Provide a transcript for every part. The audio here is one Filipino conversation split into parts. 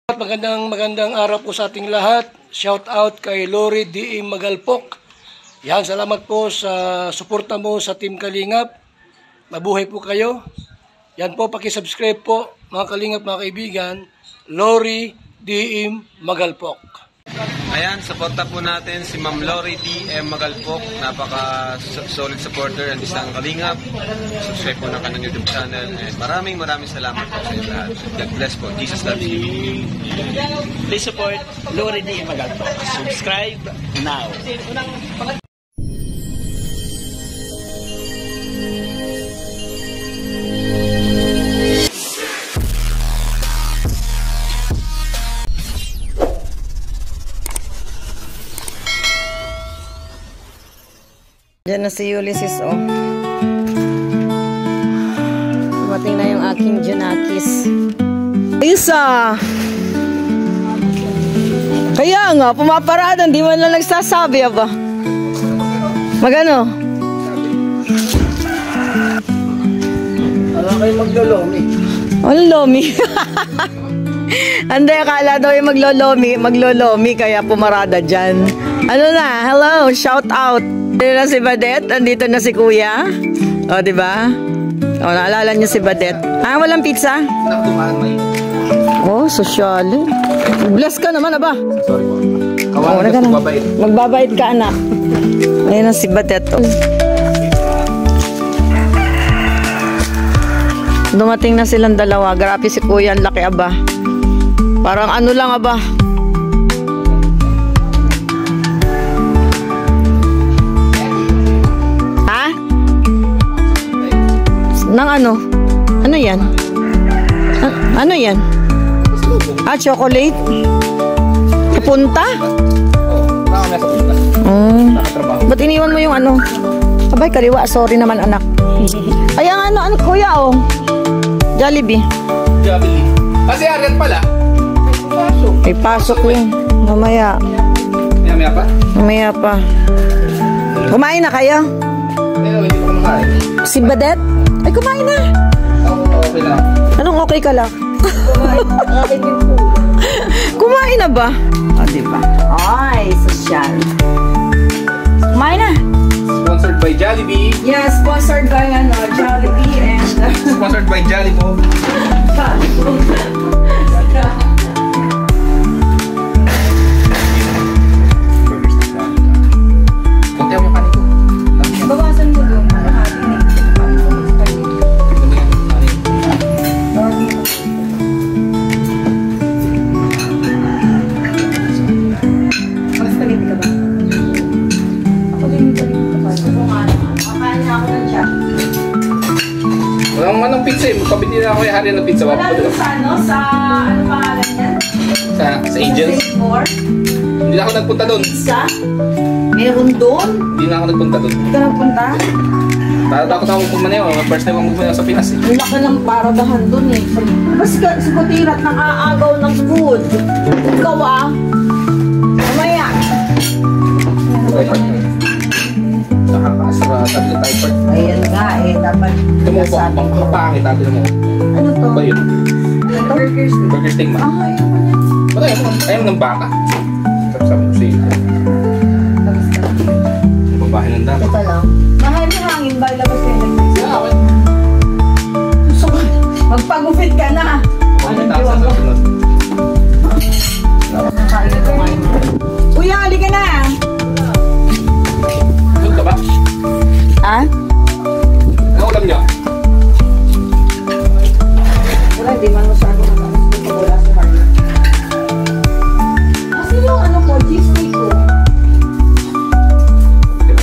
Magandang araw po sa ating lahat. Shout out kay Lori D. Magalpok. Yan, salamat po sa suporta mo sa Team Kalingap. Mabuhay po kayo. Yan po, paki-subscribe po mga Kalingap, mga kaibigan. Lori D. Magalpok. Ayan, suporta po natin si Ma'am Lori D. Magalpok. Napaka-solid supporter and isang Kalingap. Subscribe po na kanyang YouTube channel. And maraming salamat po sa inyo lahat. God bless po. Jesus loves you. Please support Lori D. Magalpok. Subscribe now. Diyan na si Ulysses, oh. Dumating na yung aking Junakis. Isa! Kaya nga, pumaparada, hindi man lang nagsasabi, aba. Magano? Alam kayo maglolomi. Ano lomi? Hindi, akala daw yung maglolomi, kaya pumarada dyan. Ano na? Hello, shout out. Andito na si Badet, andito na si Kuya. O, diba? O, naalala niyo si Badet. Ah, walang pizza? Oh, sosyal. Bless ka naman, aba. Sorry po. Kawalan ka magbabait. Magbabait ka, anak. Ayun na si Badet. Oh. Dumating na silang dalawa. Grabe si Kuya, ang laki, aba. Parang ano lang, aba. Nang ano? Ano yan? Ano yan? Ah, chocolate? Kapunta? Ba't iniwan mo yung ano? Abay, kaliwa. Sorry naman, anak. Ay, ang ano, kuya, oh. Jollibee. Kasi ariyan pala. May pasok yun. Mamaya. Mamaya pa? Mamaya pa. Kumain na kayo? Hindi pa kumakain. Si Badet? Ay, kumain na. Okay lang. Anong okay ka lang? Kumain na ba? O, diba? Ay, sosyal. Kumain na. Sponsored by Jollibee. Yes, sponsored by Jollibee and... Sponsored by Jollibee. Kunti ako yung kanin ko. Bawasan mo doon. Walang manong pizza eh. Magpabili na ako yung hari ng pizza. Wala doon sa ano? Sa ano pangalan yan? Sa Angels? Hindi na ako nagpunta doon. Pizza? Meron doon? Hindi na ako nagpunta doon. Hindi ka nagpunta? Takot ako magpumaneho. First time ako magpumaneho sa Pinas eh. Ang laki ng paradahan doon eh. Mas si Kutirat nang aagaw ng food. Ikaw ah. Mamaya. Nakakasara sabi na tayo part. Ayan nga eh. Dapat Ito mo ba? Mapangit natin mo. ano to? Ba yun? Ito? Burger steak. Burger steak man. Ah, ayaw mo yan. Ba't ayaw ng baka? Sabi ko sa'yo. Babahin ng dami. Ito lang. Mahal mo hangin ba? Labas kayo ng Yeah, okay. So, magpagupit ka na. Anong tasa sa sunod? Kuya, halika na. Doon ka ba? Ha? Ano ulam niyo? Wala, di man masyado matalas dito. Wala si Harley. Kasi yung ano ko, cheesecake ko.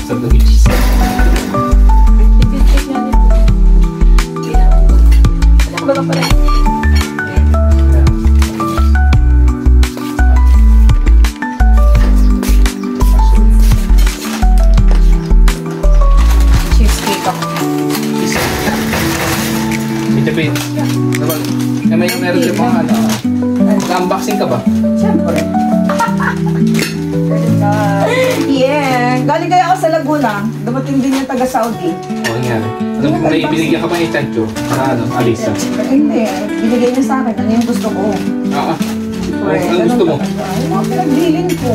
Sa Luis. Cheesecake niya dito. Ano ba pala? Cheesecake ako. Itapin. Meron siya mga ano. Mag-unboxing ka ba? Siyempre. Yeah. Galing kaya ako sa Laguna. Dumating din yung taga-Saudi. Oo, nangyari. Ano, may binigyan ka ba yung chancho? Para ano, Alisa? Hindi. Binigay niya sa akin. Ano yung gusto ko? Oo. Siyempre. Ano gusto mo? Ay, mga pinagdiling ko.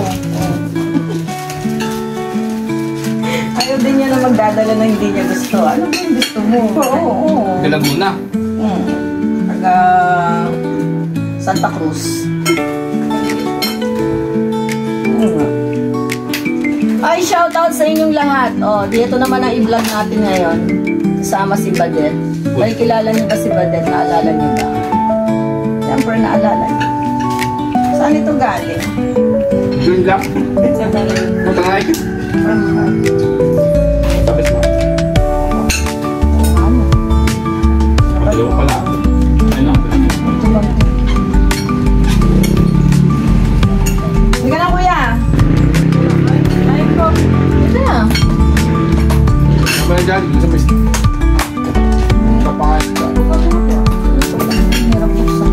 Ayaw din niya na magdadala na hindi niya gusto. Ano ba yung gusto mo? Oo. Laguna. Taga Santa Cruz. Ay, shout out sa inyong lahat. Oh, dito naman ang i-vlog natin ngayon. Kasama si Badet. Ay, kilala niyo ba si Badet? Naalala niyo ba? Siyempre, naalala niyo. Saan ito galing? Doon lang. Matangay. Sabit mo. Dalawa pala. Ayun lang. Hindi ka na, kuya. Ay, ko. Ito na. Ano ba dyan? Sa pista. Kapahit ka. Hirap buksan.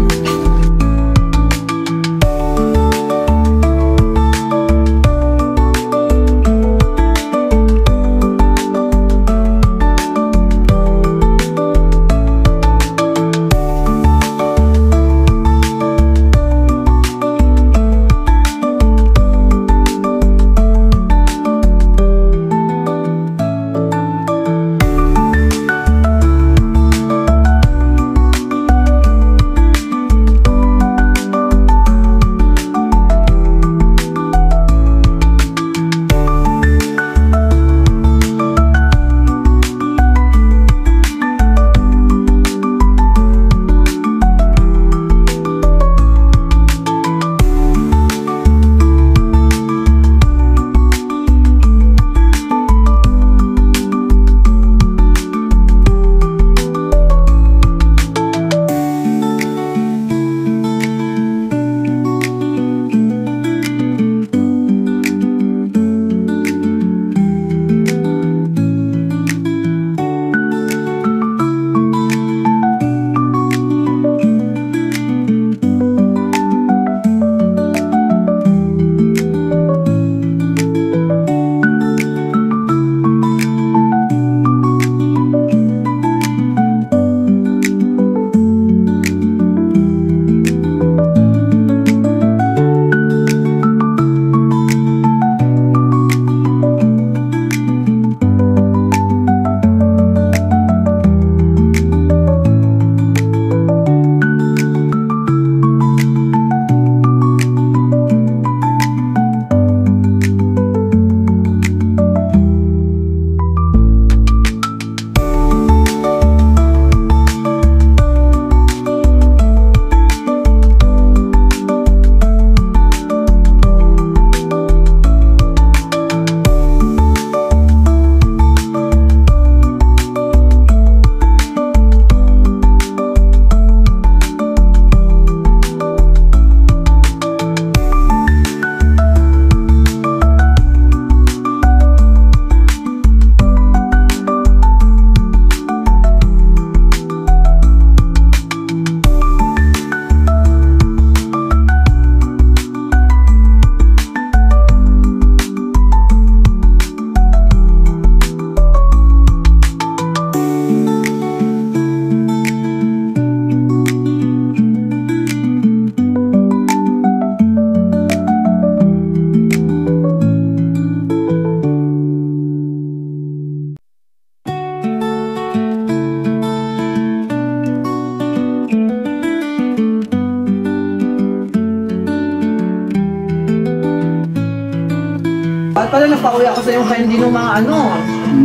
Bakit pala nagpauwi ako sa yung candy ng mga ano?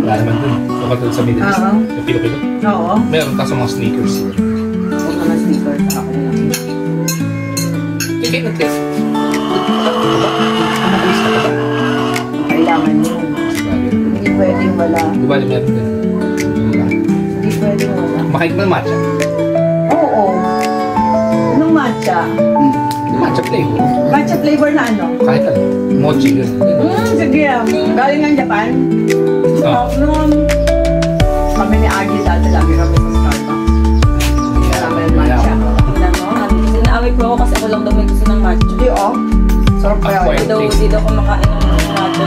Wala naman dun. Kapatid sa Middle East. Yung pilo-pilo. Oo. Meron kaso mga sneakers. Huwag naman sneakers sa ako lang. Tikit na test. Kailangan yun. Hindi pwedeng wala. Di ba meron din? Hindi pwedeng wala. Makikita ng matcha. Oo. Anong matcha? Matcha flavor. Matcha flavor na ano? Kahit ano. Mochi yun. Sige. Galing ng Japan. Noon, kami ni Agi dati lagi kami sa Starbucks. Kasama yung matcha. Tingnan mo, sinaaway ko ako kasi ako lang daw may gusto ng matcha. Hindi oh. Sarap kaya yun. Hindi daw kumakain ng matcha.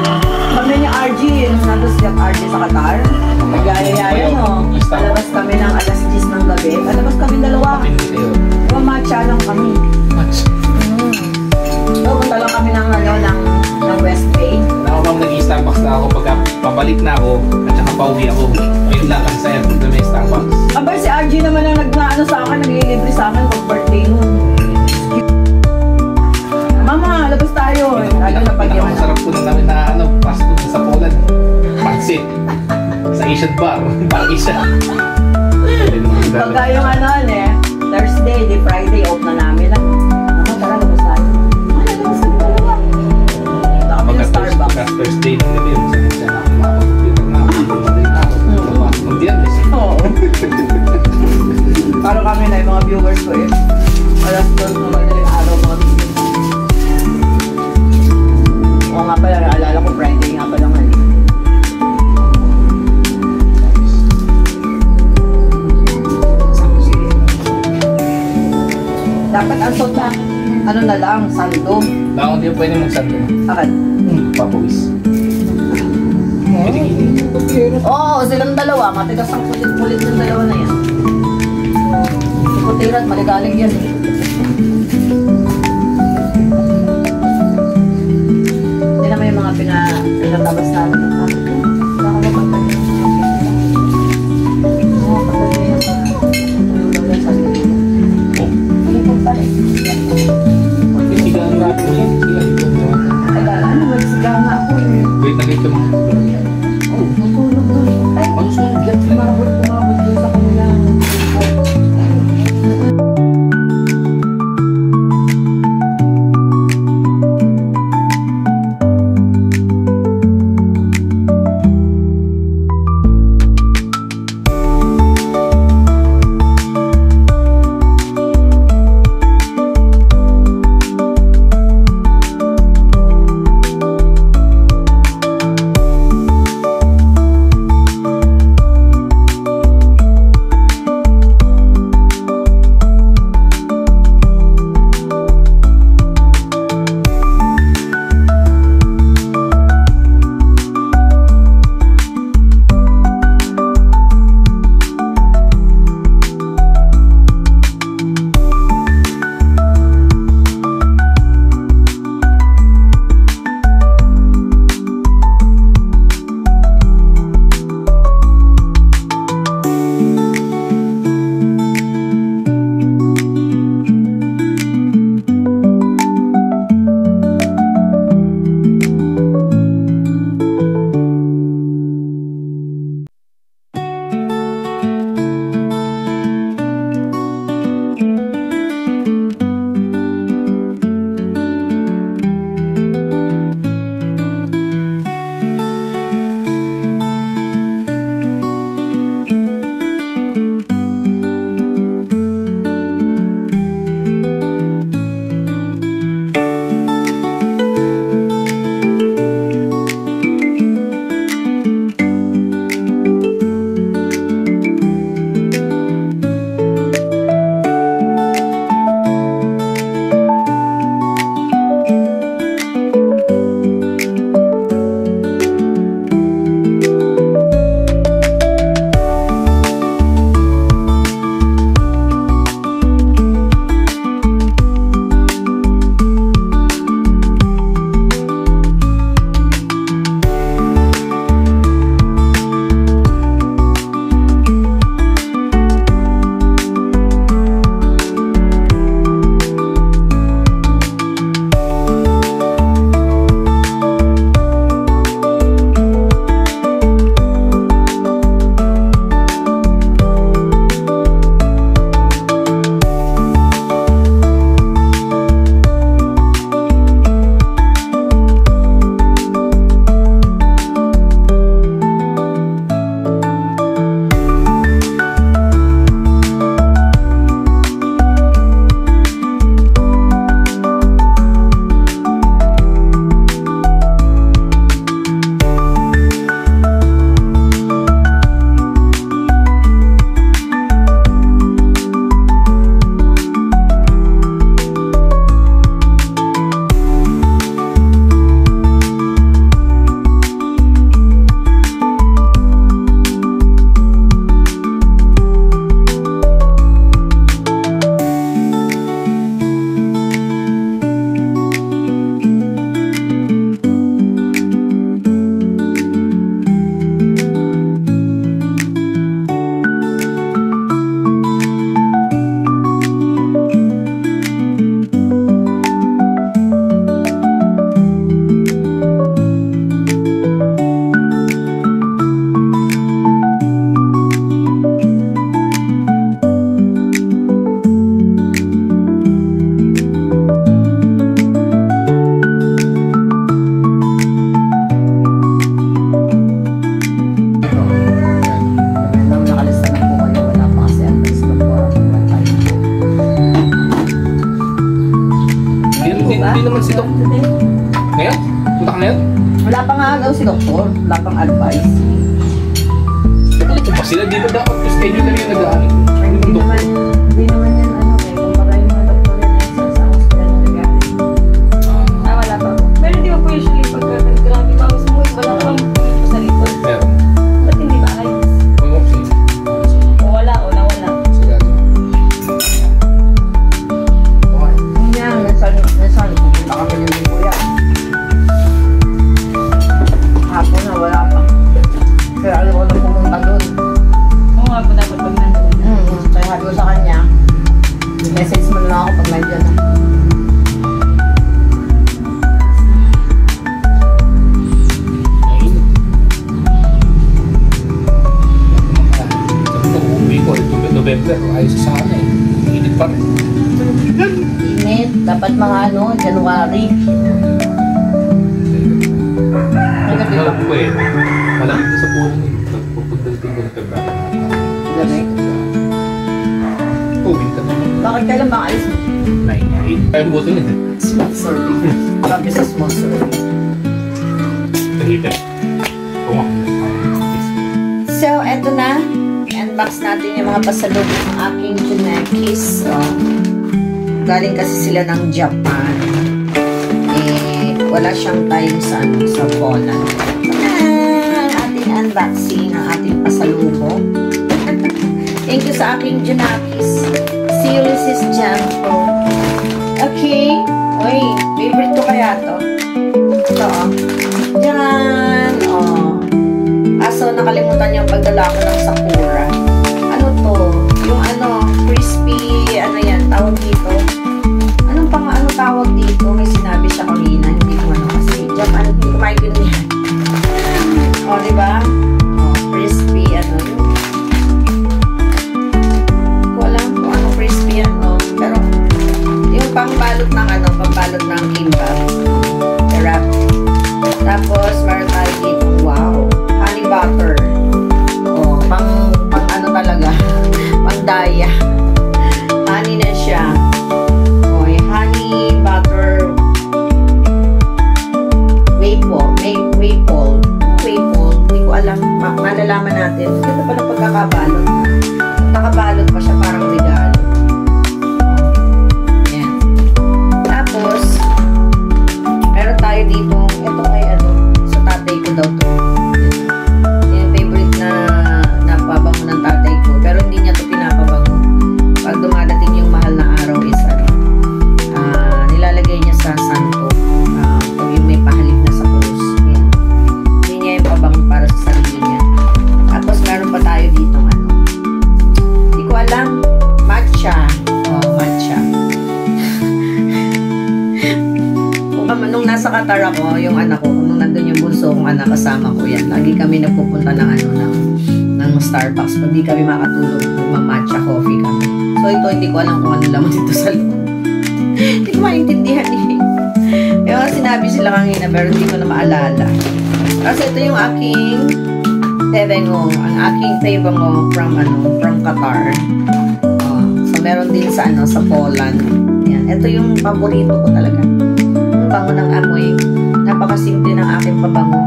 Kami ni RG, nung nandun si RG sa Qatar, nagayayaya no. Palabas kami ng alas 10 ng gabi. Palabas kami dalawa. Yung matcha lang kami. Matcha. pauwi ako. Wait lang kasi sa'yo, punta may Starbucks. Abay, si RG naman ang nag-ano sa akin, naglilibre sa akin pag birthday nun. Mama, labas tayo. Lagi na pag-iwan. Pinakamasarap po na namin na fast food sa Poland. Pansit. Sa Asian bar. Parang isa. Pagka yung Thursday, di Friday, off na namin lang. Mama, tara, labas tayo. Labas kami dalawa. Dami ng Starbucks. Thursday na gabi yun. Siya na kumapag-computer na. Mag-dialis. Oo. Para kami na yung mga viewers ko eh. Alas 12 na madaling araw mga viewers. Oo nga pala, naalala ko Friday nga pala ngayon. Dapat ang sota, ano na lang, sando. Bakit hindi pwede mag-sando? Bakit? Papawis. Oo, silang dalawa. Matigas ang kulit-kulit ng dalawa na yan. Putirat, maligalig yan eh. Hindi naman yung mga pinatabas namin. Baka mapagpag yung mga Oo, kapag yun yung mga sa liit. Hindi po pala eh. Sigahan na ako yan. Ay, ano, magsigaw nga ako eh. Wait na ganito mga. Oh, matulog doon. Ay, Manusunod yan. tumabot doon sa kanila. Hindi naman si Dok. Ngayon? Punta ka ngayon? Wala pa nga daw si doktor. Wala pang advice. Ito pa sila, di ba dapat yung schedule na rin nag-aaral? Hindi naman yan ano eh. Kumpara yung mga doktor na sa hospital na nag-aaral. Wala pa. Pero di ba po usually pagka nag-grabe pa ako sa buhay, wala kang pumunta sa likod. Meron. Ba't hindi ba ayos? O wala o nawala. Hindi yan. Minsan pupunta kami ng kuya. Hapon na wala pa. Kaya alam ko na pumunta doon. Oo nga po dapat pag nandun. Kaya sabi ko sa kanya, message mo lang ako pag nandiyan na. November, ayos sa sana eh. Init pa rin. Init. Dapat mga January. Pwede. Malaki sa puno eh. Pagpupunta ng February. Gabi. Covid ka na. Bakit kailan ba alis mo? 9-8. Kaya buto nito. Small serving. Sabi sa small serving. Tahita. So, eto na. Unbox natin yung mga pasalubong ng aking Junakis. So, galing kasi sila ng Japan. Wala siyang time sa Poland. Ating unboxing ng ating pasalubong. Thank you sa aking Junakis. Series Jam Pro. Okay. Uy, favorite ko kaya to. Ito, Diyan. Aso, nakalimutan niyang pagdala ko ng Sakura. Ano to? Yung crispy, yan, tawag dito. Ano tawag dito? May sinabi siya kanina. Hindi ko kasi. Japan, hindi ko maintindihan. Diba? Crispy, yun. Ko alam kung ano crispy, Pero, yung pambalot ng kimbap. Wrap. Tapos, meron tayo dito, wow, honey butter. Pang talaga. Pang daya. Honey na siya. Honey butter waypole. Hindi ko alam. Malalaman natin. Ito pala pagkakabalot. Nakabalot pa siya parang regalo. Yan. Tapos, meron tayo dito. Ito kay sa tatay ko daw to. Yan yung favorite na napabango ng tatay ko. Pero hindi niya to pinapabango. Pag dumadating yung mahal na araw is nilalagay niya sa santo. Pag yung may pahalip na sa krus. Yan. Hindi niya yung pabango para sa sarili niya. Tapos meron pa tayo dito hindi ko alam. Matcha. Matcha. Nung nasa Qatar ako, yung anak ko, nung nandun yung bunso kong anak, kasama ko yan. Lagi kami nagpupunta ng Starbucks. Pag di kami makatulog, nagmamatcha coffee kami. So ito, hindi ko alam kung ano laman dito sa loob. Hindi ko maintindihan eh. Yung sinabi sila kanina, pero hindi ko na maalala. Kasi ito yung aking tebengong, ang aking tebengong from Qatar. So meron din sa Poland. Yan. Ito yung paborito ko talaga. Ang bango ng amoy. Napakasimple ng aking pabango.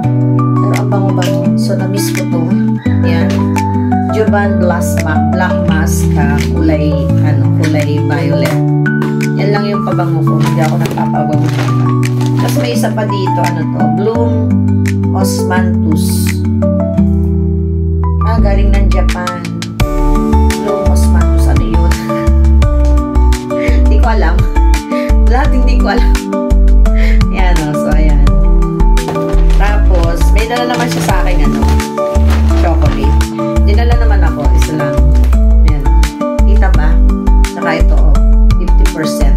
Pero ang bango-bango. So na-miss ko to. Yan. Jovan Black Mask, kulay violet. Yan lang yung pabango ko. Hindi ako nagpapabango. Tapos may isa pa dito, Bloom Osmanthus. Galing ng Japan. Bloom Osmanthus, ano yun? Hindi ko alam. Lahat hindi ko alam. Yan, so ayan. Tapos, may dala naman siya sa akin, chocolate. Dinala naman ako, isa lang. Ayan. Kita ba? Saka ito, 50%.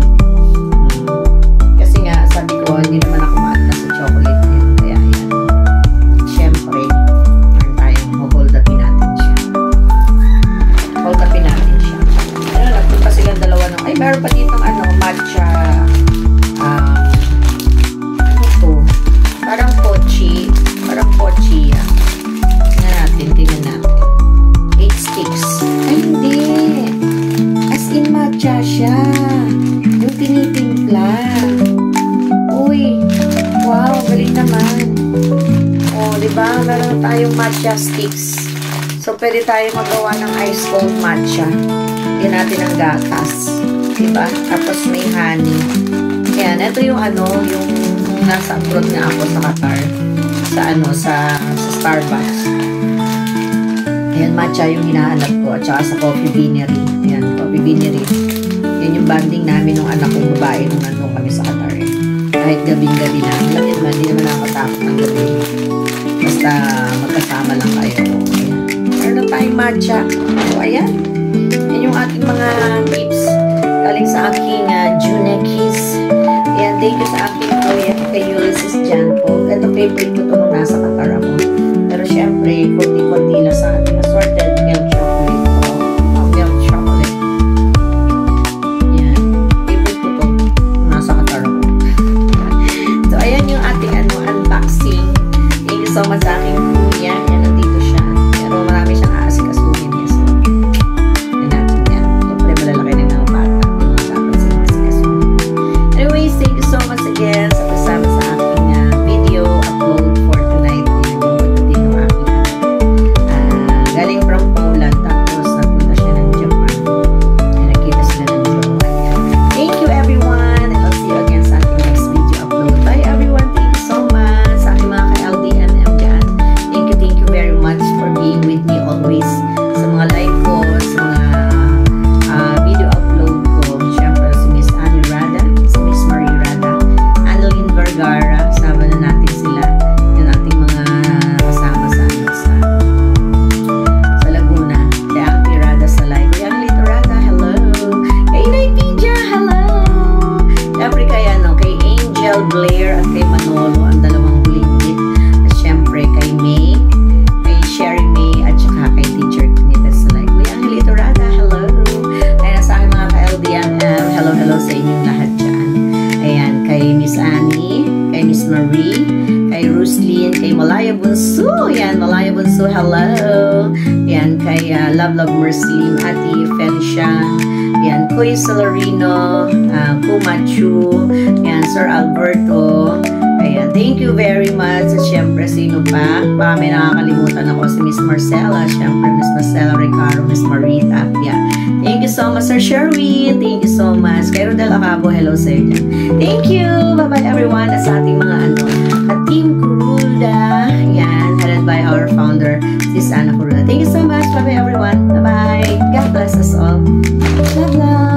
Kasi nga, sabi ko, hindi naman ako maatla sa chocolate. Kaya, ayan. Siyempre, meron tayong hold upin natin siya. Hold upin natin siya. Nagpunta silang dalawa ng, meron pa ditong matcha, ano to? Parang pochi yan. naman. Oh, di ba? Meron tayong matcha sticks. So, pwede tayo magawa ng ice cold matcha. Lagyan natin ng gatas. Di ba? Tapos may honey. Ayan, ito yung yung nasa abroad nga ako sa Qatar. Sa Starbucks. Ayan, matcha yung hinahanap ko. At saka sa coffee beanery. Ayan, coffee beanery. Yan yung banding namin ng anak kong babae nung nandun kami sa Qatar. Kahit gabing-gabi na. Alam yun man, hindi naman nakakatakot ng gabi. Basta magkasama lang kayo. Ayan. Meron tayong matcha. So, ayan. Yan yung ating mga tips. Galing sa aking Junekis. Ayan, thank you sa aking kuya kay Ulysses dyan po. Ito favorite ko ito nung nasa Qatar ako. Pero syempre, konti-konti lang sa ating assorted milk chocolate. Milk chocolate. Ayan. Favorite ko ito nung nasa Qatar ako. So, ayan yung ating unboxing. Thank you so much sa aking kuya. Ayan, nandito siya. Pero marami siyang aasikasuhin niya. So, yan natin yan. Siyempre, malalaki na mga bata. Dapat siyang aasikasuhin. Anyways, thank you so much again sa kasama sa aking video upload for tonight. Ayan, yung pagdating ng aking galing from Poland. Tapos, nagpunta siya ng Japan. Ayan, nakita sila ng jowa niya. Thank you everyone. And I'll see you again sa ating next video upload. Bye everyone. Thank you so much. Sa aking mga ka-LDMM dyan. Thank you very much for being with me always. Sa mga live ko, sa mga video upload ko. Siyempre si Miss Annie Rada, si Miss Marie Rada, Annalyn Vergara. Sama na natin sila. Yung ating mga kasama sa Laguna. Kay Auntie Rada sa live. Kay Angelito Rada, hello. Kay Inay Pidja, hello. Siyempre kay Angel Blair at kay Manolo, ang dalawang huling hit. At siyempre kay May, kay Sherry May, at saka kay Teacher Knita sa live. Kay Angelito Rada, hello. Ayan, sa aking mga ka-LDMM, hello sa inyong lahat dyan. Ayan, kay Miss Annie, kay Miss Marie, kay Roslyn, kay Malaya Bunso. Ayan, Malaya Bunso, hello. Ayan, kay Love Mercy, Ate Felicia. Ayan, Kuya Salarino, Kumachu, ayan, Sir Alberto. Ayan, thank you very much. At syempre, sino pa? Baka may nakakalimutan ako, si Miss Marcela. Syempre, Miss Marcela Ricardo, Miss Marita. Yeah. Thank you so much, Sir Sherwin. Thank you so much. Kay Rodel Acabo, hello sa iyo dyan. Thank you. Bye-bye everyone. At sa ating mga Team Kuruda. Ayan, headed by our founder, Sis Ana Kuruda. Thank you so much. Bye-bye everyone. Bye-bye. God bless us all. Love, love.